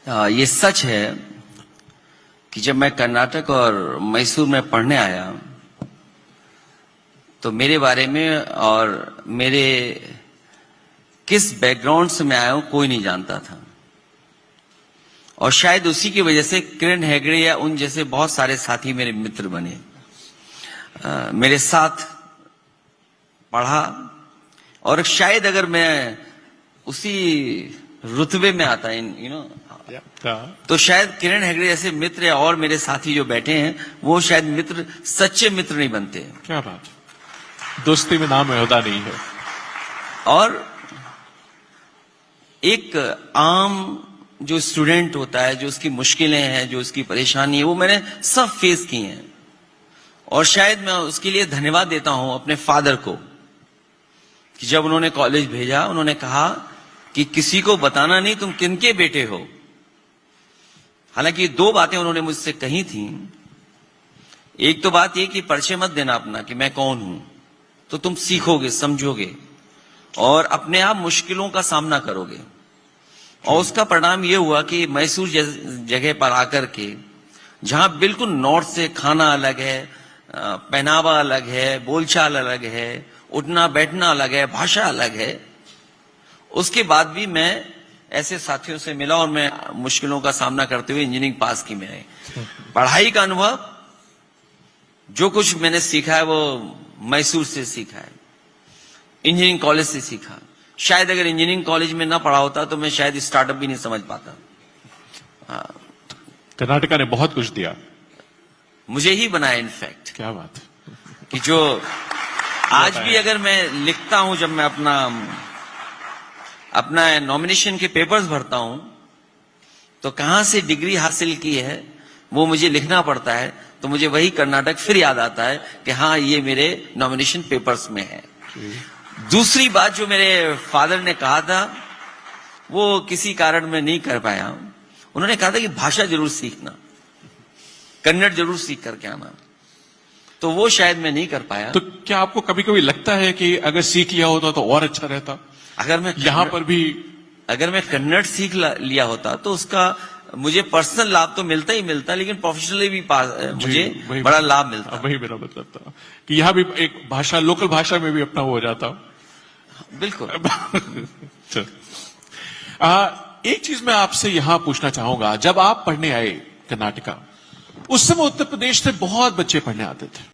ये सच है कि जब मैं कर्नाटक और मैसूर में पढ़ने आया तो मेरे बारे में और मेरे किस बैकग्राउंड से मैं आया हूं कोई नहीं जानता था। और शायद उसी की वजह से किरण हेगड़े या उन जैसे बहुत सारे साथी मेरे मित्र बने, मेरे साथ पढ़ा। और शायद अगर मैं उसी रुतबे में आता तो शायद किरण हेगड़े जैसे मित्र और मेरे साथी जो बैठे हैं वो शायद मित्र, सच्चे मित्र नहीं बनते। क्या बात, दोस्ती में नाम होता नहीं है। और एक आम जो स्टूडेंट होता है, जो उसकी मुश्किलें हैं, जो उसकी परेशानी है, वो मैंने सब फेस की हैं। और शायद मैं उसके लिए धन्यवाद देता हूं अपने फादर को कि जब उन्होंने कॉलेज भेजा, उन्होंने कहा कि किसी को बताना नहीं तुम किनके बेटे हो। हालांकि दो बातें उन्होंने मुझसे कही थी। एक तो बात ये कि परिचय मत देना अपना कि मैं कौन हूं, तो तुम सीखोगे, समझोगे और अपने आप मुश्किलों का सामना करोगे। और उसका परिणाम यह हुआ कि मैसूर जगह पर आकर के, जहां बिल्कुल नॉर्थ से खाना अलग है, पहनावा अलग है, बोलचाल अलग है, उठना बैठना अलग है, भाषा अलग है, उसके बाद भी मैं ऐसे साथियों से मिला और मैं मुश्किलों का सामना करते हुए इंजीनियरिंग पास की। मैंने पढ़ाई का अनुभव, जो कुछ मैंने सीखा है वो मैसूर से सीखा है, इंजीनियरिंग कॉलेज से सीखा। शायद अगर इंजीनियरिंग कॉलेज में ना पढ़ा होता तो मैं शायद स्टार्टअप भी नहीं समझ पाता। कर्नाटका ने बहुत कुछ दिया, मुझे ही बनाया इनफैक्ट। क्या बात कि जो आज भी अगर मैं लिखता हूं, जब मैं अपना नॉमिनेशन के पेपर्स भरता हूं तो कहां से डिग्री हासिल की है वो मुझे लिखना पड़ता है, तो मुझे वही कर्नाटक फिर याद आता है कि हाँ ये मेरे नॉमिनेशन पेपर्स में है। दूसरी बात जो मेरे फादर ने कहा था वो किसी कारण में नहीं कर पाया। उन्होंने कहा था कि भाषा जरूर सीखना, कन्नड़ जरूर सीख करके आना, तो वो शायद मैं नहीं कर पाया। तो क्या आपको कभी कभी लगता है कि अगर सीख लिया होता तो और अच्छा रहता? अगर मैं यहां पर भी अगर मैं कन्नड़ सीख लिया होता तो उसका मुझे पर्सनल लाभ तो मिलता ही मिलता, लेकिन प्रोफेशनली भी मुझे बड़ा लाभ मिलता। वही मेरा मतलब था कि यहां भी एक भाषा, लोकल भाषा में भी अपना हो जाता। बिल्कुल। एक चीज मैं आपसे यहां पूछना चाहूंगा, जब आप पढ़ने आए कर्नाटका, उस समय उत्तर प्रदेश से बहुत बच्चे पढ़ने आते थे।